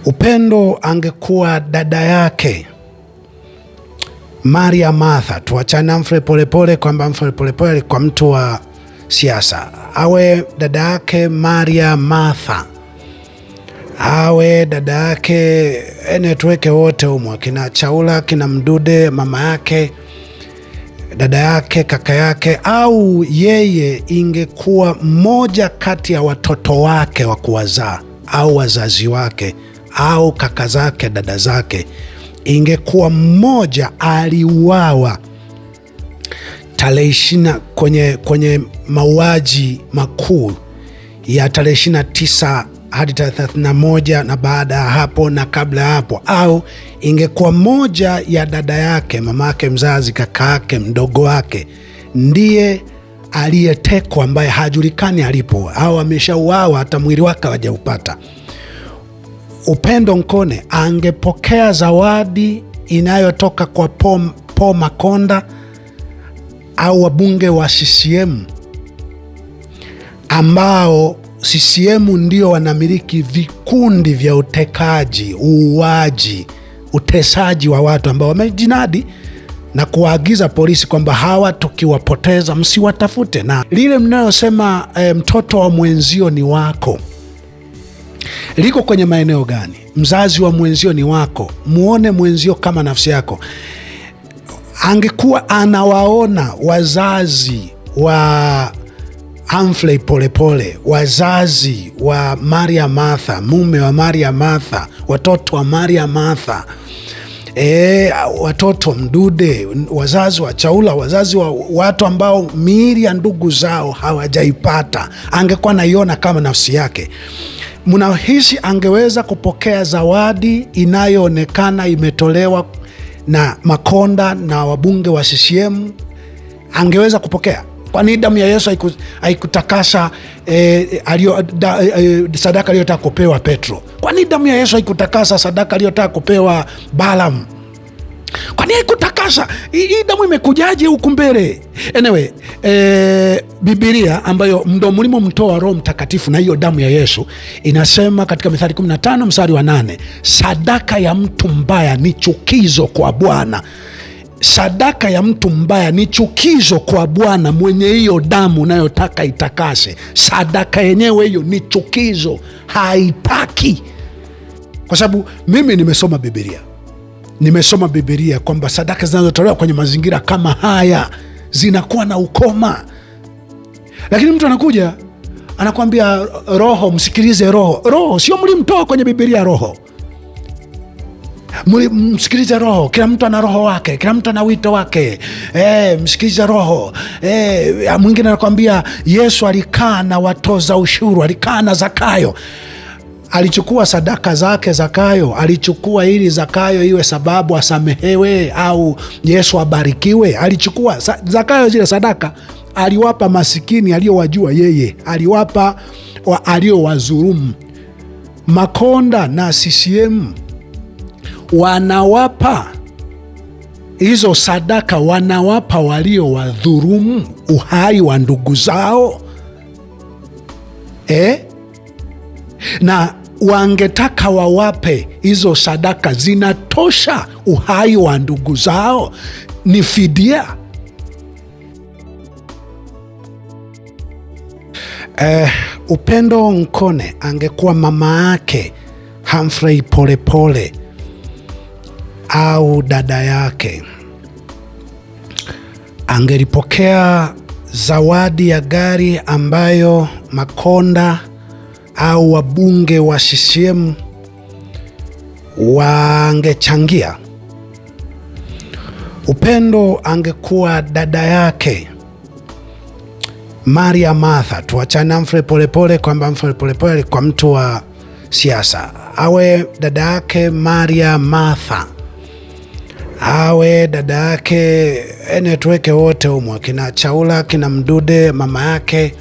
Upendo angekuwa dada yake Maria Martha, tuachane Humphrey Polepole kwamba Humphrey Polepole alikuwa mtu wa siasa, awe dada yake Maria Martha, awe dada yake tuweke wote humo, kina Chaula, kina Mdude, mama yake, dada yake, kaka yake, au yeye ingekuwa mmoja kati ya watoto wake wa kuwazaa au wazazi wake au kaka zake, dada zake, ingekuwa mmoja aliuawa kwenye mauaji makuu ya tarehe 29 hadi tarehe 31 na baada ya hapo na kabla ya hapo, au ingekuwa mmoja ya dada yake, mama yake mzazi, kaka yake, mdogo wake ndiye aliyetekwa, ambaye hajulikani alipo au ameshauawa, hata mwili wake hawajaupata. Upendo Nkone angepokea zawadi inayotoka kwa Paul Makonda au wabunge wa CCM, ambao CCM ndio wanamiliki vikundi vya utekaji, uuaji, utesaji wa watu, ambao wamejinadi na kuwaagiza polisi kwamba hawa tukiwapoteza msiwatafute. Na lile mnayosema mtoto wa mwenzio ni wako liko kwenye maeneo gani? Mzazi wa mwenzio ni wako, muone mwenzio kama nafsi yako. Angekuwa anawaona wazazi wa Humphrey Polepole, wazazi wa Maria Martha, mume wa Maria Martha, watoto wa Maria Martha, watoto Mdude, wazazi wa Chaula, wazazi wa watu ambao miili ya ndugu zao hawajaipata, angekuwa naiona kama nafsi yake. Mnahisi angeweza kupokea zawadi inayoonekana imetolewa na Makonda na wabunge wa CCM? Angeweza kupokea? Kwani damu ya Yesu haikutakasa sadaka aliyotaka kupewa Petro? Kwani damu ya Yesu haikutakasa sadaka aliyotaka kupewa Balaam? Kwani haikutakasa? Hii damu imekujaje huku mbele? Anyway, Biblia ambayo ndo mlimo mtoa Roho Mtakatifu na hiyo damu ya Yesu inasema katika Mithali 15 mstari wa 8, sadaka ya mtu mbaya ni chukizo kwa Bwana. Sadaka ya mtu mbaya ni chukizo kwa Bwana. Mwenye hiyo damu unayotaka itakase, sadaka yenyewe hiyo ni chukizo, haitaki. Kwa sababu mimi nimesoma Biblia kwamba sadaka zinazotolewa kwenye mazingira kama haya zinakuwa na ukoma. Lakini mtu anakuja anakuambia roho, msikilize roho. Roho sio mlimtoa kwenye Biblia roho. Msikilize roho. Kila mtu ana roho wake, kila mtu ana wito wake. Msikilize roho. Mwingine anakuambia Yesu alikaa na watoza ushuru, alikaa na Zakayo. Alichukua sadaka zake Zakayo? Alichukua ili Zakayo iwe sababu asamehewe au Yesu abarikiwe? Alichukua Zakayo zile sadaka, aliwapa masikini aliyowajua yeye, aliwapa aliyowazulumu. Makonda na CCM wanawapa hizo sadaka, wanawapa waliowadhulumu uhai wa ndugu zao. Na wangetaka wawape hizo sadaka zinatosha uhai wa ndugu zao, ni fidia. Upendo Nkone angekuwa mama yake Humphrey Polepole au dada yake, angelipokea zawadi ya gari ambayo Makonda au wabunge wa CCM wangechangia. Upendo angekuwa dada yake Maria Martha, tuachane Humphrey Polepole kwamba Humphrey Polepole alikuwa mtu wa siasa, awe dada yake Maria Martha, awe dada yake tuweke wote humo, kina Chaula, kina Mdude, mama yake,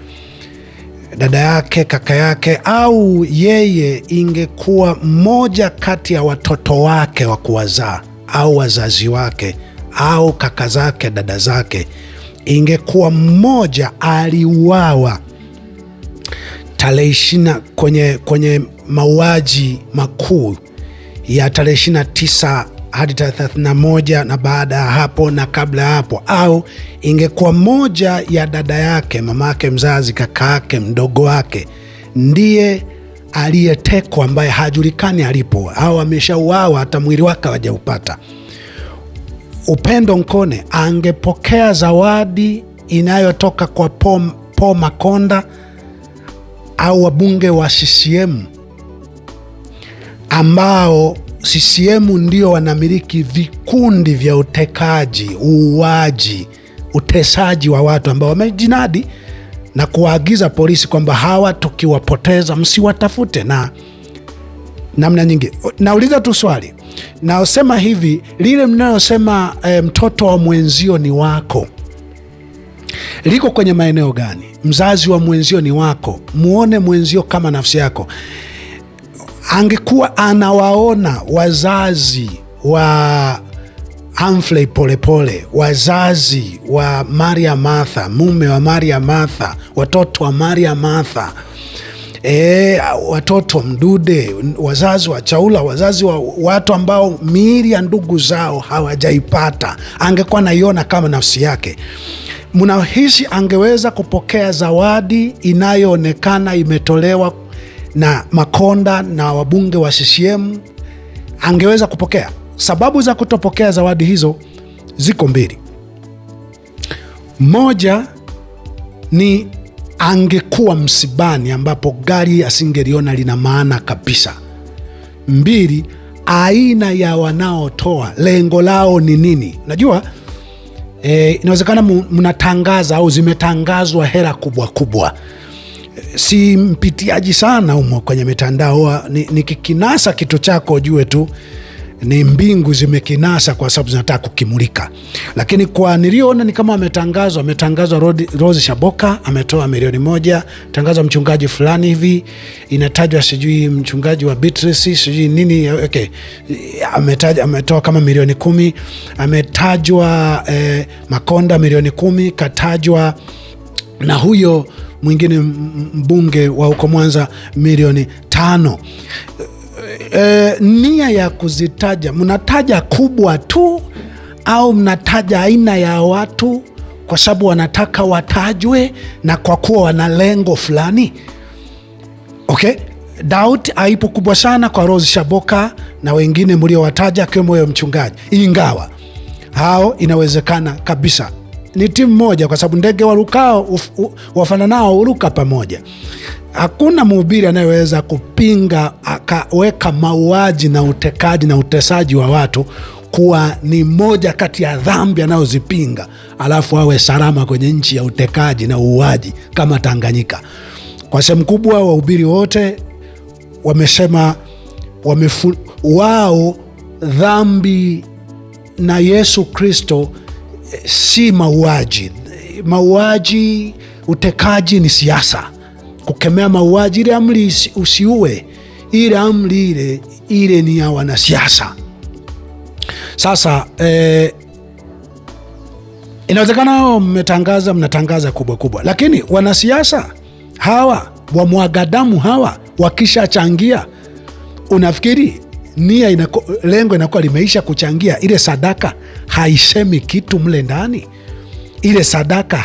dada yake, kaka yake, au yeye ingekuwa mmoja kati ya watoto wake wa kuwazaa au wazazi wake au kaka zake, dada zake, ingekuwa mmoja aliuawa tarehe 20 kwenye mauaji makuu ya tarehe 29 hadi tarehe 31 na baada ya hapo na kabla ya hapo, au ingekuwa moja ya dada yake, mama yake mzazi, kaka yake, mdogo wake ndiye aliyetekwa, ambaye hajulikani alipo au ameshauawa, hata mwili wake hawajaupata, Upendo Nkone angepokea zawadi inayotoka kwa Paul Makonda au wabunge wa CCM, ambao CCM ndio wanamiliki vikundi vya utekaji, uuaji, utesaji wa watu, ambao wamejinadi na kuwaagiza polisi kwamba hawa tukiwapoteza msiwatafute na namna nyingi. Nauliza tu swali, naosema hivi, lile mnayosema mtoto wa mwenzio ni wako, liko kwenye maeneo gani? Mzazi wa mwenzio ni wako, muone mwenzio kama nafsi yako. Angekuwa anawaona wazazi wa Humphrey Polepole, wazazi wa Maria Martha, mume wa Maria Martha, watoto wa Maria Martha, watoto wa Mdude, wazazi wa Chaula, wazazi wa watu ambao miili ya ndugu zao hawajaipata, angekuwa naiona kama nafsi yake. Mnahisi angeweza kupokea zawadi inayoonekana imetolewa na Makonda na wabunge wa CCM? Angeweza kupokea? Sababu za kutopokea zawadi hizo ziko mbili. Moja ni angekuwa msibani ambapo gari asingeliona lina maana kabisa. Mbili, aina ya wanaotoa, lengo lao ni nini? Najua inawezekana mnatangaza au zimetangazwa hela kubwa kubwa. Si mpitiaji sana humo kwenye mitandao, nikikinasa kitu chako ujue tu ni mbingu zimekinasa kwa sababu zinataka kukimulika. Lakini kwa niliona ni kama ametangazwa Rose Shaboka ametoa milioni 1, tangazwa mchungaji fulani hivi, inatajwa sijui mchungaji wa Beatrice sijui nini, okay, ametoa kama milioni 10, ametajwa Makonda milioni 10, katajwa na huyo mwingine mbunge wa huko Mwanza milioni 5. Nia ya kuzitaja, mnataja kubwa tu au mnataja aina ya watu kwa sababu wanataka watajwe na kwa kuwa wana lengo fulani? Okay, doubt haipo kubwa sana kwa Rose Shaboka na wengine mliowataja akiwemo huyo mchungaji, ingawa hao inawezekana kabisa ni timu moja, kwa sababu ndege warukao wafananao huruka pamoja. Hakuna mhubiri anayeweza kupinga akaweka mauaji na utekaji na utesaji wa watu kuwa ni moja kati ya dhambi anayozipinga, alafu awe salama kwenye nchi ya utekaji na uuaji kama Tanganyika. Kwa sehemu kubwa wahubiri wote wamesema wao dhambi na Yesu Kristo si mauaji. Mauaji, utekaji ni siasa. Kukemea mauaji, ile amri usiue, ile amri ile ni ya wanasiasa. Sasa inawezekana hao mnatangaza kubwa kubwa, lakini wanasiasa hawa wamwaga damu hawa wakishachangia, unafikiri lengo inakuwa limeisha kuchangia? Ile sadaka haisemi kitu mle ndani? Ile sadaka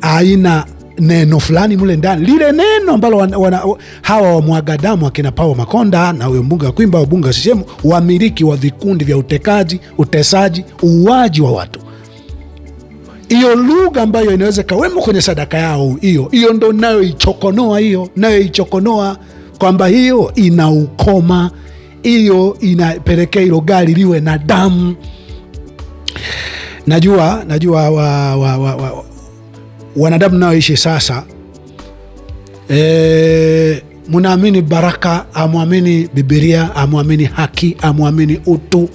haina neno fulani mle ndani? Lile neno ambalo hawa wamwaga damu akina Paul Makonda na huyo mbunge wa Kwimba, wabunge wa CCM, wamiliki wa vikundi vya utekaji, utesaji, uuaji wa watu, hiyo lugha ambayo inaweza kawemo kwenye sadaka yao, hiyo ndo nayoichokonoa kwamba hiyo ina ukoma, hiyo inapelekea hilo gari liwe na damu. Najua wanadamu naoishi sasa, munaamini baraka, amuamini Biblia, amuamini haki, amuamini utu,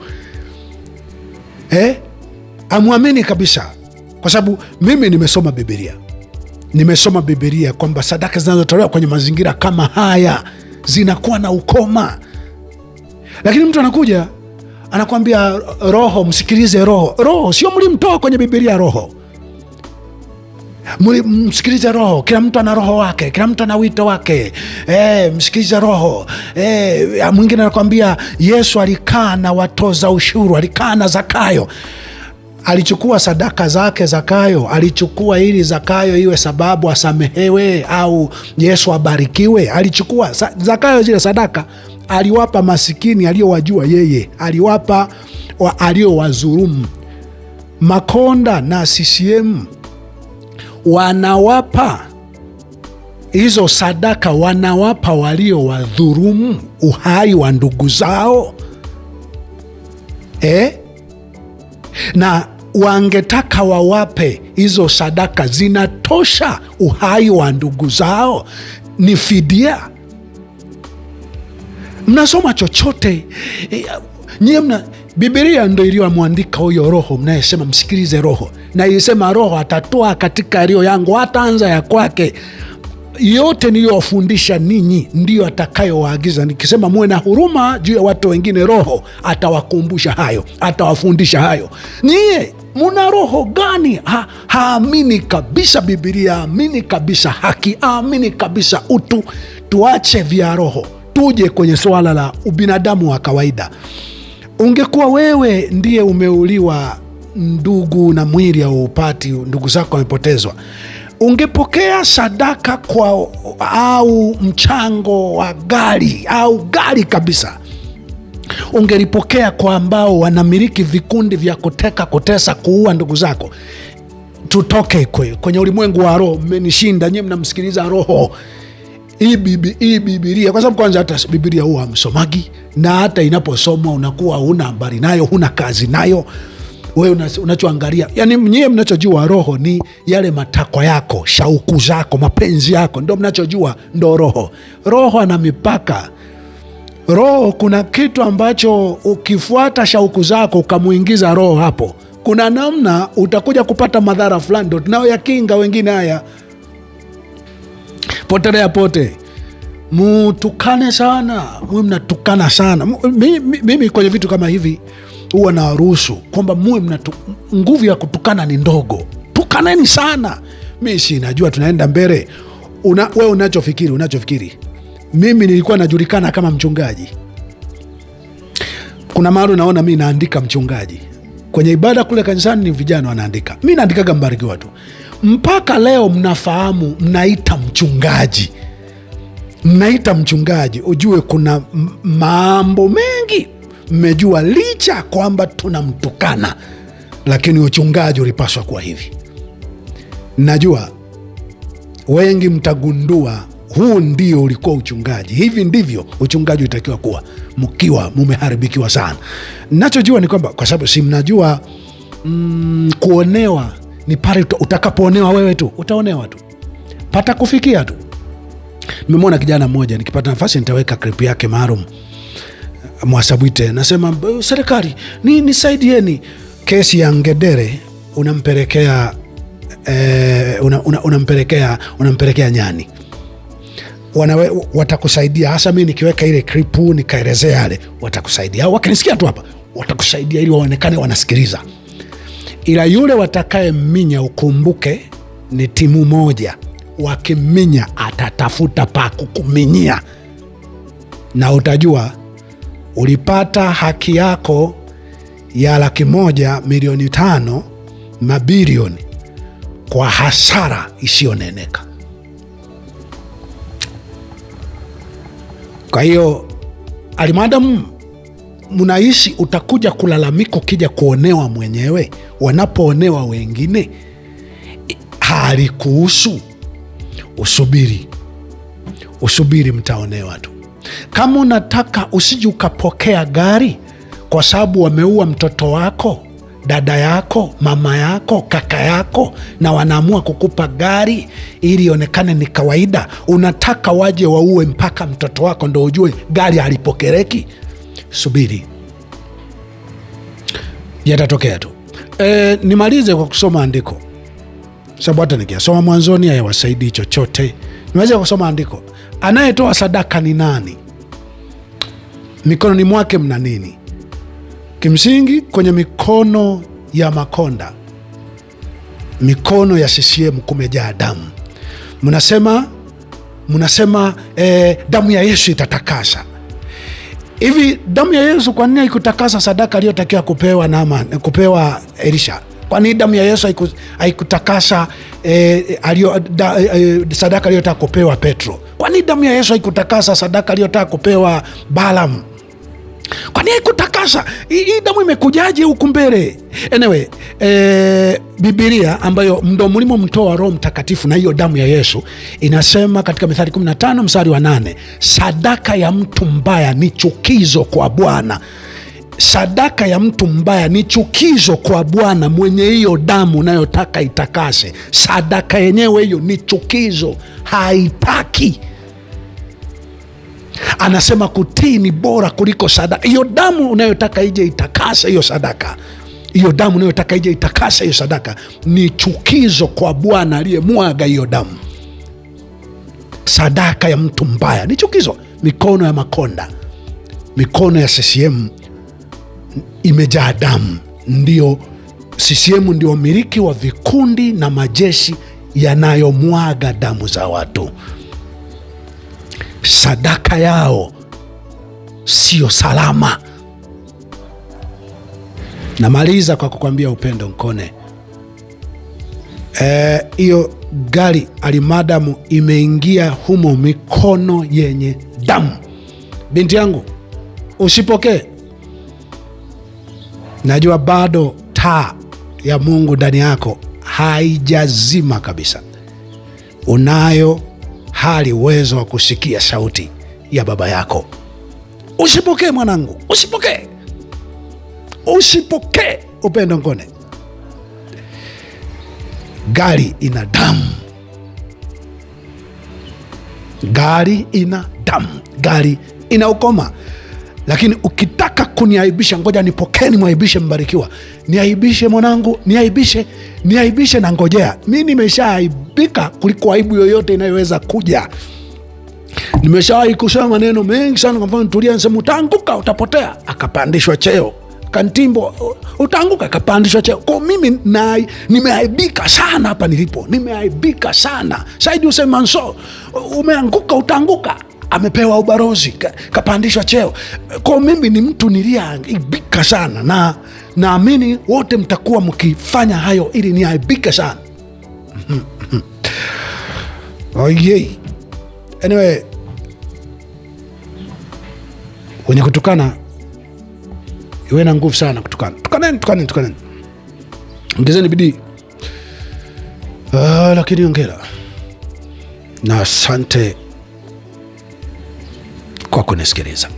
amuamini kabisa. Kwa sababu mimi nimesoma Biblia kwamba sadaka zinazotolewa kwenye mazingira kama haya zinakuwa na ukoma. Lakini mtu anakuja anakuambia roho, msikilize roho. Roho sio mlimtoa kwenye Biblia roho. Msikilize Roho. Kila mtu ana roho wake, kila mtu ana wito wake. Msikilize Roho. Mwingine anakwambia Yesu alikaa na watoza ushuru, alikaa na Zakayo. Alichukua sadaka zake Zakayo? Alichukua ili Zakayo iwe sababu asamehewe au Yesu abarikiwe? Alichukua Zakayo zile sadaka aliwapa masikini aliyowajua yeye, aliwapa aliowadhulumu. Makonda na CCM wanawapa hizo sadaka, wanawapa waliowadhulumu uhai wa ndugu zao. Na wangetaka wawape hizo sadaka zinatosha uhai wa ndugu zao, ni fidia. Mnasoma chochote nyie? Biblia ndo iliyomwandika huyo Roho mnayesema msikilize Roho, na ilisema Roho atatoa katika yaliyo yangu, hataanza ya kwake. Yote niliyowafundisha ninyi ndiyo atakayowaagiza. Nikisema muwe na huruma juu ya watu wengine, Roho atawakumbusha hayo, atawafundisha hayo. Nyie muna roho gani? Haamini kabisa Biblia, haamini kabisa haki, haamini kabisa utu. Tuache vya roho, tuje kwenye swala la ubinadamu wa kawaida. Ungekuwa wewe ndiye umeuliwa ndugu na mwili haupati, ndugu zako wamepotezwa, ungepokea sadaka au mchango wa gari au gari kabisa, ungelipokea kwa ambao wanamiliki vikundi vya kuteka, kutesa, kuua ndugu zako? Tutoke kwenye ulimwengu wa roho. Mmenishinda nyie, mnamsikiliza Roho. Hii Biblia, kwa sababu kwanza hata Biblia huwa hamsomagi, na hata inaposomwa unakuwa huna habari nayo, huna kazi nayo. Wewe unachoangalia, yani nyie mnachojua Roho ni yale matakwa yako, shauku zako, mapenzi yako, ndo mnachojua, ndo Roho. Roho ana mipaka. Roho kuna kitu ambacho ukifuata shauku zako ukamuingiza Roho hapo, kuna namna utakuja kupata madhara fulani. Ndo tunayoyakinga wengine haya. Potelea pote, mutukane sana, muwe mnatukana sana. Mimi kwenye vitu kama hivi huwa na ruhusu kwamba muwe nguvu ya kutukana ni ndogo. Tukaneni sana. Mimi si najua tunaenda mbele. Wewe unachofikiri. Mimi nilikuwa najulikana kama mchungaji. Kuna mahali naona mimi naandika mchungaji. Kwenye ibada kule kanisani ni vijana wanaandika. Mimi naandikaga Mbarikiwa tu. Mpaka leo mnafahamu mnaita mchungaji. Mnaita mchungaji. Ujue kuna mambo mengi mmejua, licha kwamba tunamtukana, lakini uchungaji ulipaswa kuwa hivi. Najua wengi mtagundua huu ndio ulikuwa uchungaji. Hivi ndivyo uchungaji utakiwa kuwa, mkiwa mumeharibikiwa sana. Nachojua ni kwamba, kwa sababu si mnajua kuonewa ni pale utakapoonewa wewe tu, utaonewa tu, pata kufikia tu. Nimemwona kijana mmoja, nikipata nafasi nitaweka clip yake maalum, Mwasabwite, nasema serikali nisaidieni, kesi ya Ngedere unampelekea unampelekea nyani. Watakusaidia, hasa mimi nikiweka ile clip nikaelezea yale, watakusaidia. Au wakinisikia tu hapa, watakusaidia ili waonekane wanasikiliza. Ila yule watakaye minya, ukumbuke ni timu moja. Wakiminya atatafuta pa kukuminyia, na utajua ulipata haki yako ya 1,500,000 mabilioni kwa hasara isiyoneneka. Kwa hiyo alimadamu mnaishi, utakuja kulalamika ukija kuonewa mwenyewe. Wanapoonewa wengine halikuhusu. Usubiri, mtaonewa tu. Kama unataka usije ukapokea gari kwa sababu wameua mtoto wako, dada yako, mama yako, kaka yako, na wanaamua kukupa gari ili ionekane ni kawaida. Unataka waje waue mpaka mtoto wako ndo ujue gari halipokereki? Subiri, yatatokea tu. Nimalize kwa kusoma andiko, sababu hata nikiasoma mwanzoni hayawasaidii chochote. Nimalize kusoma andiko. Anayetoa sadaka ni nani? Mikononi mwake mna nini? Kimsingi kwenye mikono ya makonda mikono ya CCM kumejaa damu. Mnasema damu ya Yesu itatakasa. Hivi damu ya Yesu kwa nini haikutakasa sadaka aliyotakiwa kupewa Elisha? Kwa nini damu ya Yesu haikutakasa sadaka aliyotaka kupewa Petro? Kwa nini damu ya Yesu haikutakasa sadaka aliyotaka kupewa Balaam? Kwa nini haikutakasa? Hii damu imekujaje huku mbele? Anyway, Biblia ambayo ndo mlimomtoa Roho Mtakatifu na hiyo damu ya Yesu inasema katika Mithali 15 mstari wa 8, sadaka ya mtu mbaya ni chukizo kwa Bwana. Sadaka ya mtu mbaya ni chukizo kwa Bwana. Mwenye hiyo damu unayotaka itakase, sadaka yenyewe hiyo ni chukizo, haitaki. Anasema kutii ni bora kuliko sadaka. Hiyo damu unayotaka ije itakase hiyo sadaka, hiyo damu unayotaka ije itakase hiyo sadaka ni chukizo kwa Bwana aliyemwaga hiyo damu. Sadaka ya mtu mbaya ni chukizo. Mikono ya Makonda, mikono ya CCM imejaa damu. Ndio CCM ndio wamiliki wa vikundi na majeshi yanayomwaga damu za watu. Sadaka yao sio salama. Namaliza kwa kukwambia Upendo Nkone, hiyo gari alimadamu imeingia humo mikono yenye damu. Binti yangu, usipokee. Najua bado taa ya Mungu ndani yako haijazima kabisa. Unayo hali uwezo wa kusikia sauti ya baba yako. Usipokee mwanangu, usipokee. Usipokee Upendo Nkone. Gari ina damu. Gari ina damu. Gari ina ukoma. Lakini ukitaka kuniaibisha, ngoja nipokee, nimwaibishe Mbarikiwa. Niaibishe mwanangu, niaibishe na ngojea. Mimi nimeshaaibika kuliko aibu yoyote inayoweza kuja. Nimeshawahi kusema maneno mengi sana. Kwa mfano, Tulia anasema utaanguka, utapotea, akapandishwa cheo. Kantimbo, utaanguka, akapandishwa cheo. Kwa mimi nimeaibika sana hapa nilipo. Nimeaibika sana. Saidi Hussein Manso, umeanguka, utaanguka, amepewa ubarozi, kapandishwa cheo. Kwa mimi ni mtu niliaibika sana, na naamini wote mtakuwa mkifanya hayo ili niaibike sana. Oh yeah. Anyway, wenye kutukana iwe na nguvu sana kutukana. Tukaneni. Ongezeni bidii. Lakini ongera. Na asante kwa kunisikiliza.